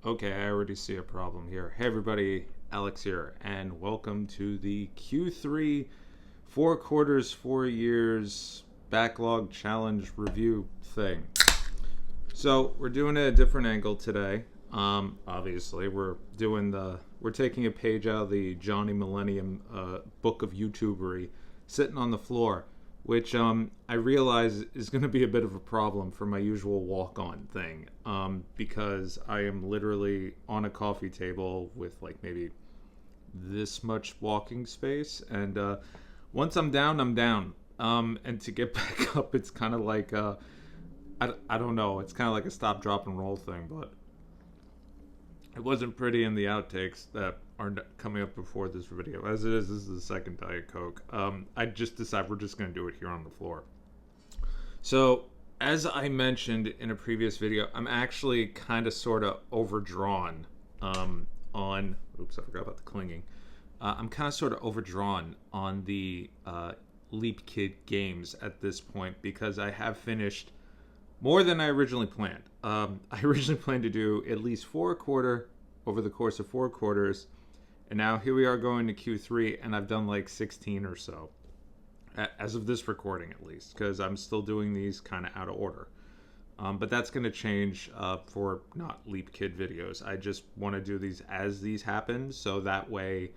Okay, I already see a problem here. Hey everybody, Alex here, and welcome to the Q3 4 quarters, 4 years backlog challenge review thing. So we're doing a different angle today. Obviously, we're taking a page out of the Johnny Millennium book of YouTubery, sitting on the floor, which I realize is going to be a bit of a problem for my usual walk-on thing, because I am literally on a coffee table with like maybe this much walking space, and once I'm down, I'm down. And to get back up, it's kind of like I don't know. It's kind of like a stop, drop, and roll thing, but it wasn't pretty in the outtakes that are coming up before this video. As it is, this is the second Diet Coke. I just decided we're just going to do it here on the floor. So, as I mentioned in a previous video, I'm actually kind of sort of overdrawn on... Oops, I forgot about the clinging. I'm kind of sort of overdrawn on the Leap Kid games at this point because I have finished more than I originally planned. I originally planned to do at least 4 a quarter over the course of 4 quarters. And now here we are going to Q3, and I've done like 16 or so. As of this recording, at least. Because I'm still doing these kind of out of order. But that's going to change for not Leap Kid videos. I just want to do these as these happen. So that way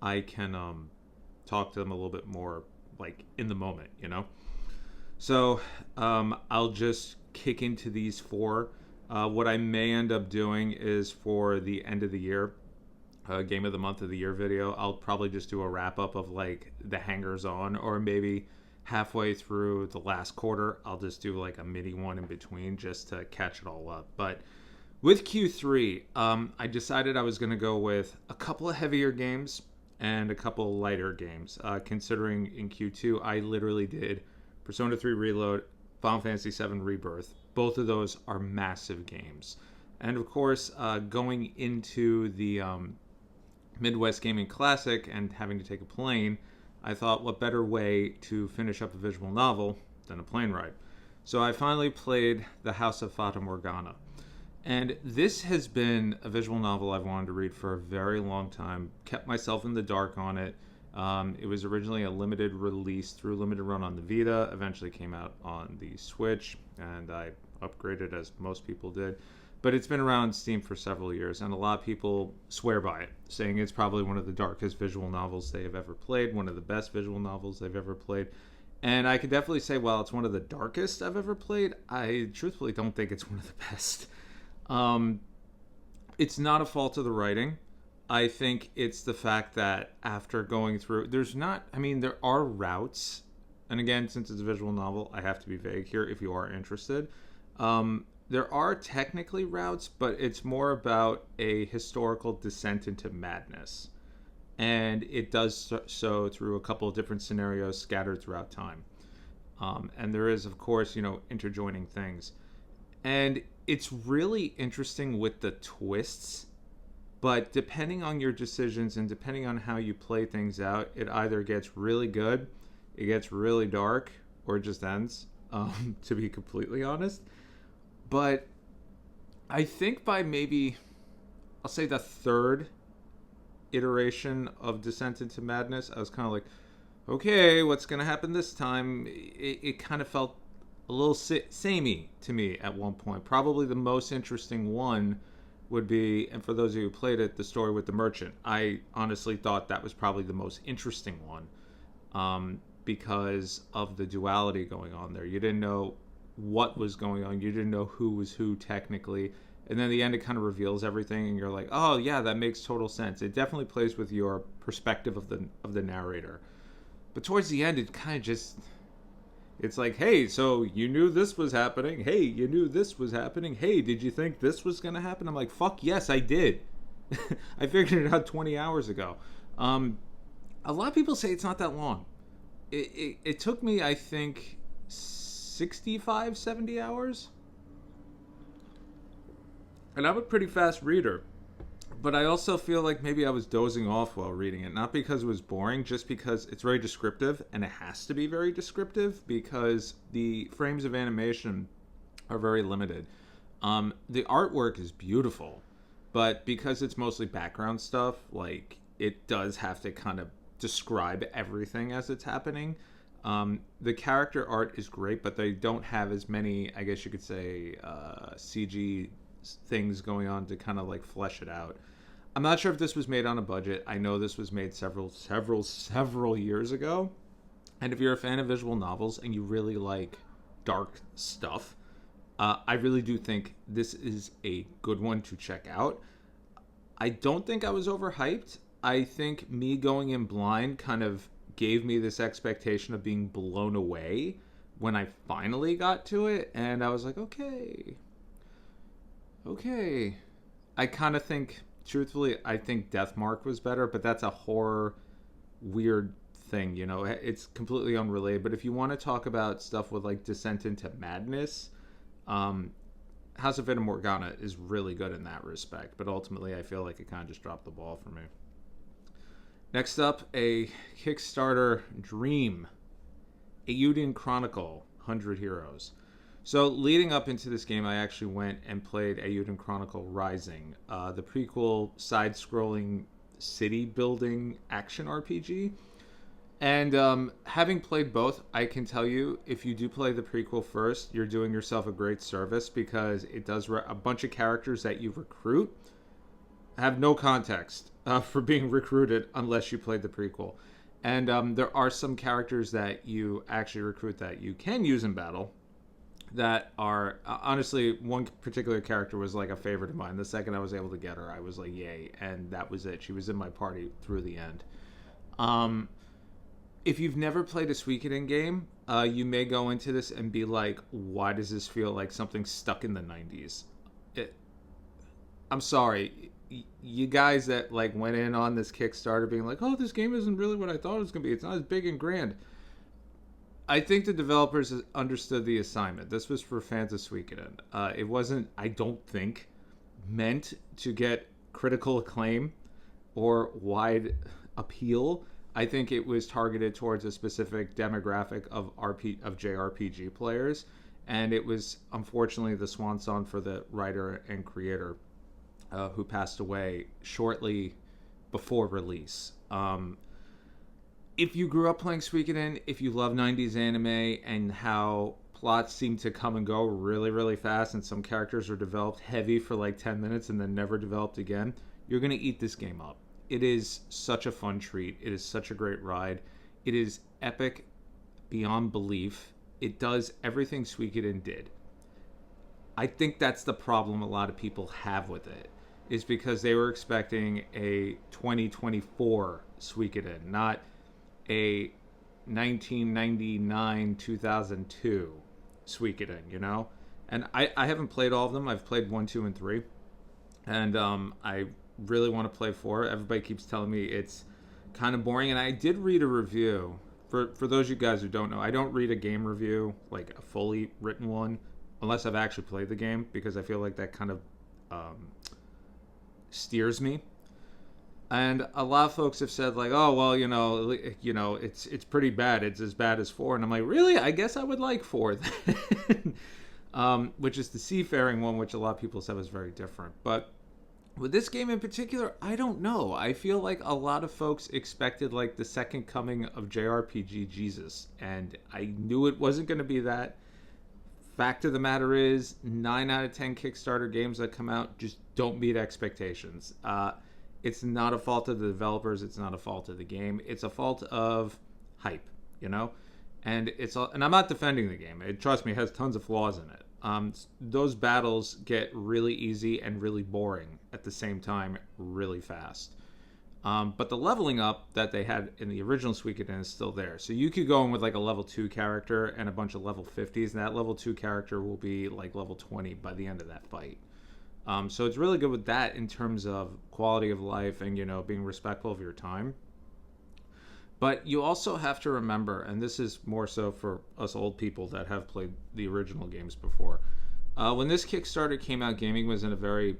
I can talk to them a little bit more like in the moment, you know? So I'll just kick into these 4. What I may end up doing is for the end of the year, game of the month of the year video, I'll probably just do a wrap up of like the hangers on, or maybe halfway through the last quarter, I'll just do like a mini one in between just to catch it all up. But with Q3, I decided I was going to go with a couple of heavier games and a couple of lighter games, considering in Q2 I literally did Persona 3 Reload, Final Fantasy VII Rebirth. Both of those are massive games. And of course, going into the Midwest Gaming Classic and having to take a plane, I thought what better way to finish up a visual novel than a plane ride. So I finally played The House of Fata Morgana. And this has been a visual novel I've wanted to read for a very long time. Kept myself in the dark on it. It was originally a limited release through limited run on the Vita, eventually came out on the Switch, and I upgraded as most people did. But it's been around Steam for several years, and a lot of people swear by it, saying it's probably one of the darkest visual novels they have ever played, one of the best visual novels they've ever played. And I could definitely say, while it's one of the darkest I've ever played, I truthfully don't think it's one of the best. It's not a fault of the writing. I think it's the fact that after going through, there are routes. And again, since it's a visual novel, I have to be vague here if you are interested. There are technically routes, but it's more about a historical descent into madness. And it does so through a couple of different scenarios scattered throughout time. And there is, of course, interjoining things. And it's really interesting with the twists. But depending on your decisions and depending on how you play things out, it either gets really good, it gets really dark, or it just ends, to be completely honest. But I think by maybe, I'll say the 3rd iteration of Descent into Madness, I was kind of like, okay, what's going to happen this time? It kind of felt a little samey to me at one point. Probably the most interesting one would be, and for those of you who played it, the story with the merchant. I honestly thought that was probably the most interesting one, because of the duality going on there. You didn't know what was going on. You didn't know who was who technically. And then the end, it kind of reveals everything, and you're like, oh yeah, that makes total sense. It definitely plays with your perspective of the narrator. But towards the end, it kind of just... It's like, hey, so you knew this was happening. Hey, you knew this was happening. Hey, did you think this was going to happen? I'm like, fuck yes, I did. I figured it out 20 hours ago. A lot of people say it's not that long. It took me, I think, 65, 70 hours. And I'm a pretty fast reader. But I also feel like maybe I was dozing off while reading it. Not because it was boring, just because it's very descriptive. And it has to be very descriptive because the frames of animation are very limited. The artwork is beautiful. but because it's mostly background stuff, like it does have to kind of describe everything as it's happening. The character art is great, but they don't have as many, I guess you could say, CG things going on to kind of like flesh it out. I'm not sure if this was made on a budget. I know this was made several years ago. And if you're a fan of visual novels and you really like dark stuff, I really do think this is a good one to check out. I don't think I was overhyped. I think me going in blind kind of gave me this expectation of being blown away when I finally got to it. And I was like, okay. I kind of think, truthfully, I think Deathmark was better, but that's a horror weird thing, you know. It's completely unrelated. But if you want to talk about stuff with like Descent into Madness, House of Fata Morgana is really good in that respect, but ultimately I feel like it kind of just dropped the ball for me. Next up, a Kickstarter dream, Eiyuden Chronicle, 100 Heroes. So leading up into this game, I actually went and played Eiyuden Chronicle Rising, the prequel side-scrolling city-building action RPG. And having played both, I can tell you, if you do play the prequel first, you're doing yourself a great service, because it does a bunch of characters that you recruit have no context for being recruited unless you played the prequel. And there are some characters that you actually recruit that you can use in battle that are, honestly, one particular character was like a favorite of mine. The second I was able to get her, I was like, yay. And that was it. She was in my party through the end. If you've never played a Suikoden game, you may go into this and be like, why does this feel like something stuck in the 90s? I'm sorry. You guys that like went in on this Kickstarter being like, oh, this game isn't really what I thought it was going to be. It's not as big and grand. I think the developers understood the assignment. This was for fans of Suikoden. It wasn't, I don't think, meant to get critical acclaim or wide appeal. I think it was targeted towards a specific demographic of JRPG players, and it was unfortunately the swan song for the writer and creator who passed away shortly before release. If you grew up playing Suikoden, if you love 90s anime and how plots seem to come and go really, really fast, and some characters are developed heavy for like 10 minutes and then never developed again, you're going to eat this game up. It is such a fun treat. It is such a great ride. It is epic beyond belief. It does everything Suikoden did. I think that's the problem a lot of people have with it, is because they were expecting a 2024 Suikoden, not a 1999 2002 Suikoden, you know? And I haven't played all of them. I've played 1, 2, and 3. And I really want to play 4. Everybody keeps telling me it's kind of boring. And I did read a review. For those of you guys who don't know, I don't read a game review, like a fully written one, unless I've actually played the game, because I feel like that kind of steers me. And a lot of folks have said like, oh, well, you know, it's pretty bad. It's as bad as 4. And I'm like, really? I guess I would like 4 then. Which is the seafaring one, which a lot of people said was very different. But with this game in particular, I don't know. I feel like a lot of folks expected like the second coming of JRPG Jesus. And I knew it wasn't going to be that. Fact of the matter is, 9 out of 10 Kickstarter games that come out just don't meet expectations. It's not a fault of the developers. It's not a fault of the game. It's a fault of hype, you know? And I'm not defending the game. Trust me, it has tons of flaws in it. Those battles get really easy and really boring at the same time really fast. But the leveling up that they had in the original Suikoden is still there. So you could go in with like a level 2 character and a bunch of level 50s, and that level 2 character will be like level 20 by the end of that fight. So it's really good with that in terms of quality of life and, you know, being respectful of your time. But you also have to remember, and this is more so for us old people that have played the original games before, when this Kickstarter came out, gaming was in a very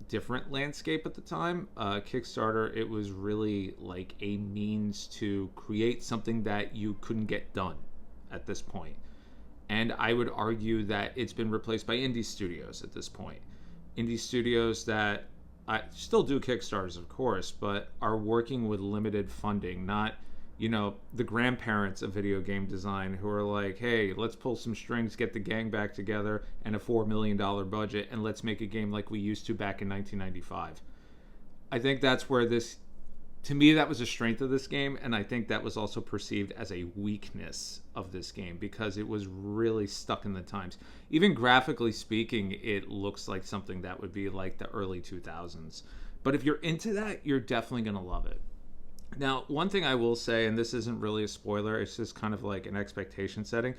different landscape at the time. Kickstarter, it was really like a means to create something that you couldn't get done at this point. And I would argue that it's been replaced by indie studios at this point. Indie studios that I still do Kickstarters, of course, but are working with limited funding, not, the grandparents of video game design who are like, hey, let's pull some strings, get the gang back together, and a $4 million budget, and let's make a game like we used to back in 1995. I think that's where to me, that was a strength of this game, and I think that was also perceived as a weakness of this game because it was really stuck in the times. Even graphically speaking, it looks like something that would be like the early 2000s. But if you're into that, you're definitely going to love it. Now, one thing I will say, and this isn't really a spoiler, it's just kind of like an expectation setting,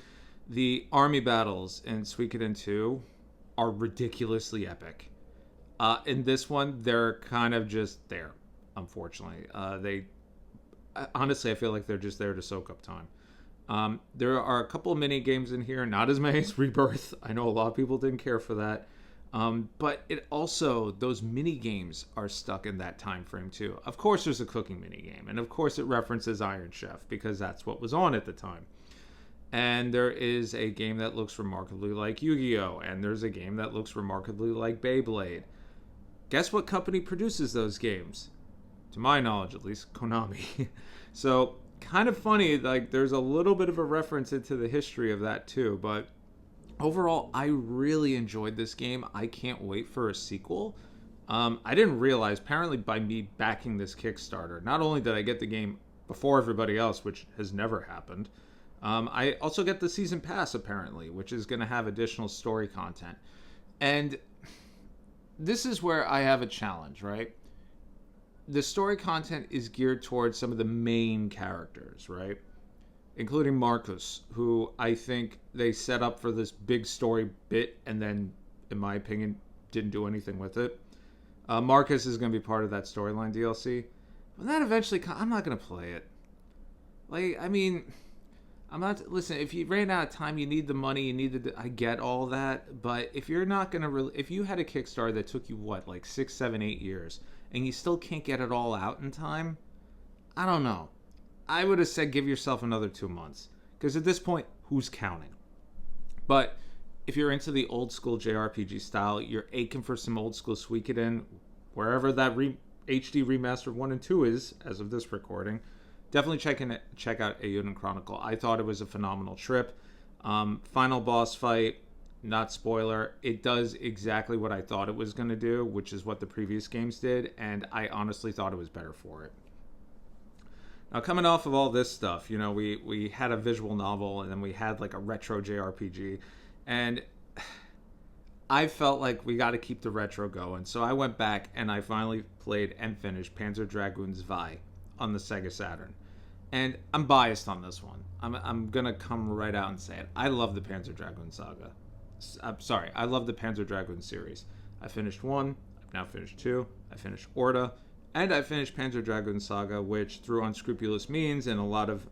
the army battles in Suikoden 2 are ridiculously epic. In this one, they're kind of just there, unfortunately. Honestly, I feel like they're just there to soak up time. There are a couple of mini games in here, not as many as Rebirth. I know a lot of people didn't care for that. But it also, those mini games are stuck in that time frame too. Of course, there's a cooking mini game, and of course, it references Iron Chef because that's what was on at the time. And there is a game that looks remarkably like Yu-Gi-Oh, and there's a game that looks remarkably like Beyblade. Guess what company produces those games? To my knowledge, at least, Konami. So, kind of funny, like, there's a little bit of a reference into the history of that too, but overall, I really enjoyed this game. I can't wait for a sequel. I didn't realize, apparently by me backing this Kickstarter, not only did I get the game before everybody else, which has never happened, I also get the season pass, apparently, which is going to have additional story content. And this is where I have a challenge, right? The story content is geared towards some of the main characters, right? Including Marcus, who I think they set up for this big story bit and then, in my opinion, didn't do anything with it. Marcus is going to be part of that storyline DLC. But that eventually, I'm not going to play it. Like, I mean, I'm not, listen, if you ran out of time, you need the money, I get all that. But if you're not going to, if you had a Kickstarter that took you, like 6, 7, 8 years, and you still can't get it all out in time, I don't know. I would have said give yourself another 2 months. Because at this point, who's counting? But if you're into the old school JRPG style, you're aching for some old school Suikoden, wherever that HD remastered 1 and 2 is, as of this recording, definitely check out Eiyuden Chronicle. I thought it was a phenomenal trip. Final boss fight, not spoiler, it does exactly what I thought it was going to do, which is what the previous games did, and I honestly thought it was better for it. Now, coming off of all this stuff, we had a visual novel, and then we had like a retro JRPG, and I felt like we got to keep the retro going. So I went back and I finally played and finished Panzer Dragoon Zwei on the Sega Saturn. And I'm biased on this one. I'm going to come right out and say it. I love the Panzer Dragoon saga. I love the Panzer Dragoon series. I finished 1, I've now finished 2, I finished Orta, and I finished Panzer Dragoon Saga, which through unscrupulous means and a lot of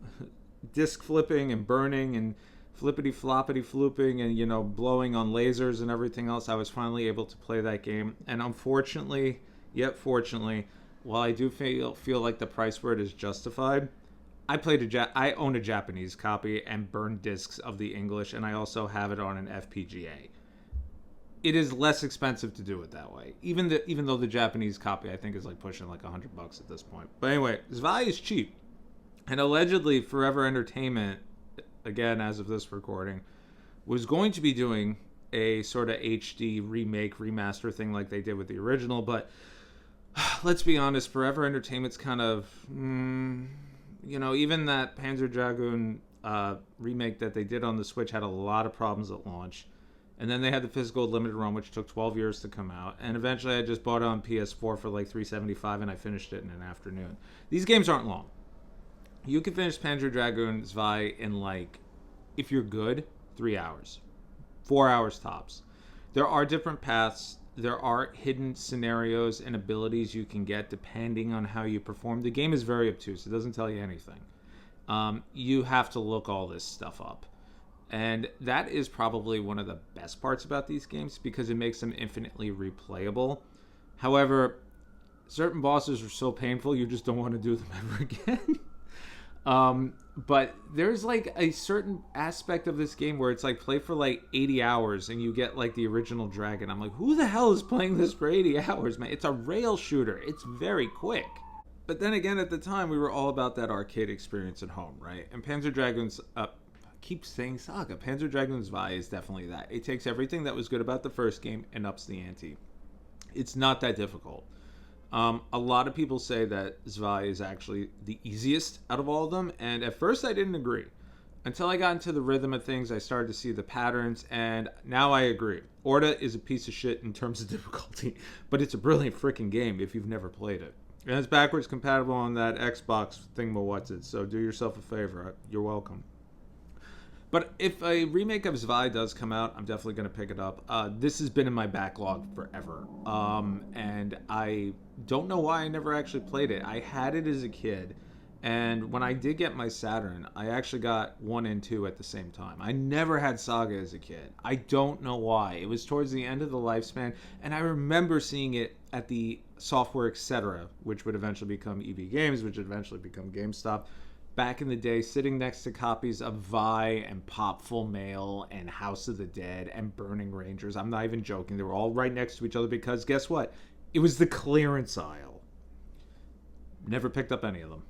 disc flipping and burning and flippity-floppity flooping and, blowing on lasers and everything else, I was finally able to play that game. And unfortunately, yet fortunately, while I do feel like the price for it is justified, I own a Japanese copy and burned discs of the English, and I also have it on an FPGA. It is less expensive to do it that way, even though the Japanese copy I think is like pushing like $100 at this point. But anyway, Zwei is cheap, and allegedly Forever Entertainment, again as of this recording, was going to be doing a sort of HD remake remaster thing like they did with the original. But let's be honest, Forever Entertainment's kind of even that Panzer Dragoon remake that they did on the Switch had a lot of problems at launch. And then they had the physical limited run, which took 12 years to come out. And eventually I just bought it on PS4 for like $375, and I finished it in an afternoon. These games aren't long. You can finish Panzer Dragoon Zwei in, like, if you're good, 3 hours. 4 hours tops. There are different paths. There are hidden scenarios and abilities you can get depending on how you perform. The game is very obtuse. It doesn't tell you anything. You have to look all this stuff up. And that is probably one of the best parts about these games because it makes them infinitely replayable. However, certain bosses are so painful you just don't want to do them ever again. But there's like a certain aspect of this game where it's like play for like 80 hours and you get like the original dragon. I'm like, who the hell is playing this for 80 hours, man? It's a rail shooter. It's very quick. But then again, at the time, we were all about that arcade experience at home, right? And Panzer Dragoons, keep saying Saga. Panzer Dragoons Vi is definitely that. It takes everything that was good about the first game and ups the ante. It's not that difficult. A lot of people say that Zwei is actually the easiest out of all of them, and at first I didn't agree. Until I got into the rhythm of things, I started to see the patterns, and now I agree. Orta is a piece of shit in terms of difficulty, but it's a brilliant freaking game if you've never played it. And it's backwards compatible on that Xbox thingamawhatsit, so do yourself a favor. You're welcome. But if a remake of Zwei does come out, I'm definitely going to pick it up. This has been in my backlog forever. And I don't know why I never actually played it. I had it as a kid. And when I did get my Saturn, I actually got 1 and 2 at the same time. I never had Saga as a kid. I don't know why. It was towards the end of the lifespan. And I remember seeing it at the Software Etc., which would eventually become EB Games, which would eventually become GameStop. Back in the day, sitting next to copies of Vi and Pop Full Mail and House of the Dead and Burning Rangers. I'm not even joking. They were all right next to each other because guess what? It was the clearance aisle. Never picked up any of them.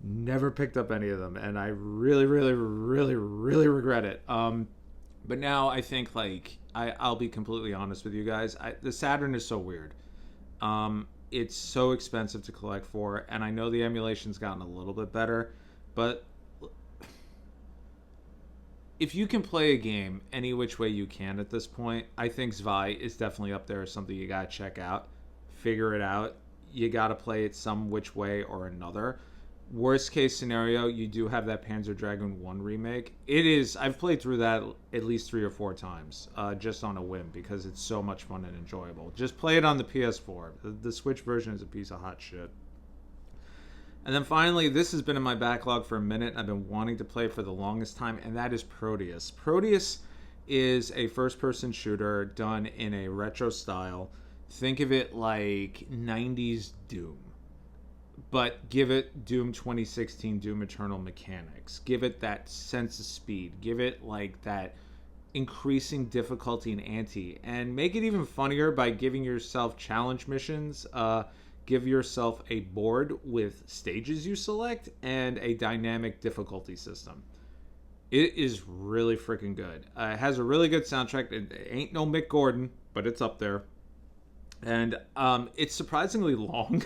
Never picked up any of them. And I really, really, really, really regret it. But now I think, like, I'll be completely honest with you guys. The Saturn is so weird. It's so expensive to collect for, and I know the emulation's gotten a little bit better, but if you can play a game any which way you can at this point, I think Zwei is definitely up there as something you gotta check out, figure it out. You gotta play it some which way or another. Worst case scenario, you do have that Panzer Dragoon 1 remake. It is, I've played through that at least 3 or 4 times, just on a whim, because it's so much fun and enjoyable. Just play it on the PS4. The Switch version is a piece of hot shit. And then finally, this has been in my backlog for a minute. I've been wanting to play for the longest time, and that is Proteus. Proteus is a first-person shooter done in a retro style. Think of it like 90s Doom. But give it Doom 2016, Doom Eternal mechanics. Give it that sense of speed. Give it like that increasing difficulty and ante. And make it even funnier by giving yourself challenge missions. Give yourself a board with stages you select and a dynamic difficulty system. It is really freaking good. It has a really good soundtrack. It ain't no Mick Gordon, but it's up there. And it's surprisingly long.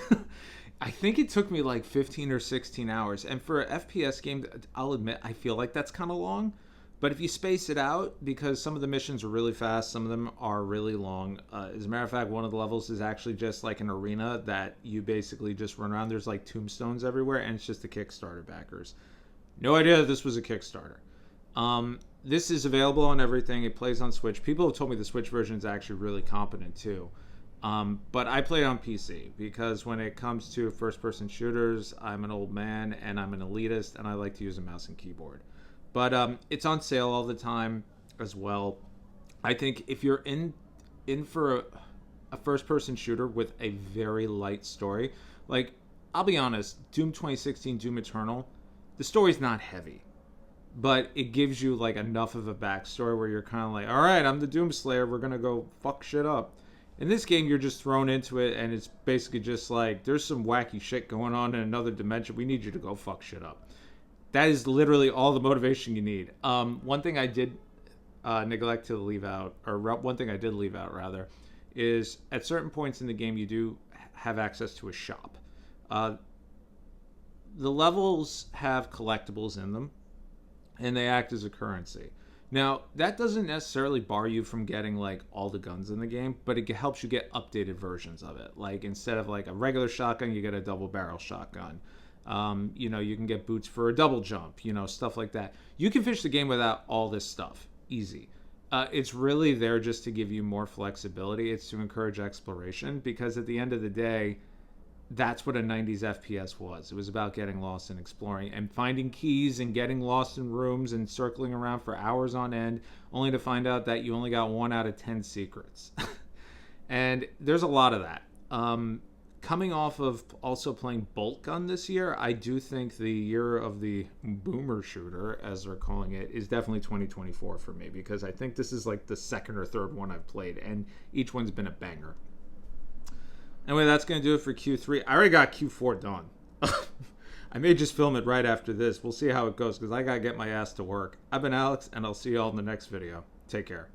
I think it took me like 15 or 16 hours. And for an FPS game, I'll admit, I feel like that's kind of long. But if you space it out, because some of the missions are really fast, some of them are really long. As a matter of fact, one of the levels is actually just like an arena that you basically just run around. There's like tombstones everywhere, and it's just the Kickstarter backers. No idea that this was a Kickstarter. This is available on everything. It plays on Switch. People have told me the Switch version is actually really competent too. But I play it on PC because when it comes to first-person shooters, I'm an old man and I'm an elitist and I like to use a mouse and keyboard. But it's on sale all the time as well. I think if you're in for a first-person shooter with a very light story, like, I'll be honest, Doom 2016, Doom Eternal, the story's not heavy. But it gives you like enough of a backstory where you're kind of like, all right, I'm the Doomslayer, we're going to go fuck shit up. In this game, you're just thrown into it, and it's basically just like, there's some wacky shit going on in another dimension. We need you to go fuck shit up. That is literally all the motivation you need. One thing I did neglect to leave out, or one thing I did leave out, rather, is at certain points in the game, you do have access to a shop. The levels have collectibles in them, and they act as a currency. Now, that doesn't necessarily bar you from getting, like, all the guns in the game, but it helps you get updated versions of it. Like, instead of, like, a regular shotgun, you get a double-barrel shotgun. You know, you can get boots for a double jump, you know, stuff like that. You can finish the game without all this stuff. Easy. It's really there just to give you more flexibility. It's to encourage exploration, because at the end of the day, that's what a 90s FPS was. It was about getting lost and exploring and finding keys and getting lost in rooms and circling around for hours on end, only to find out that you only got 1 out of 10 secrets. And there's a lot of that. coming off of also playing Bolt Gun this year, I do think the year of the boomer shooter, as they're calling it, is definitely 2024 for me, because I think this is like the second or third one I've played, and each one's been a banger. Anyway, that's going to do it for Q3. I already got Q4 done. I may just film it right after this. We'll see how it goes, because I got to get my ass to work. I've been Alex, and I'll see you all in the next video. Take care.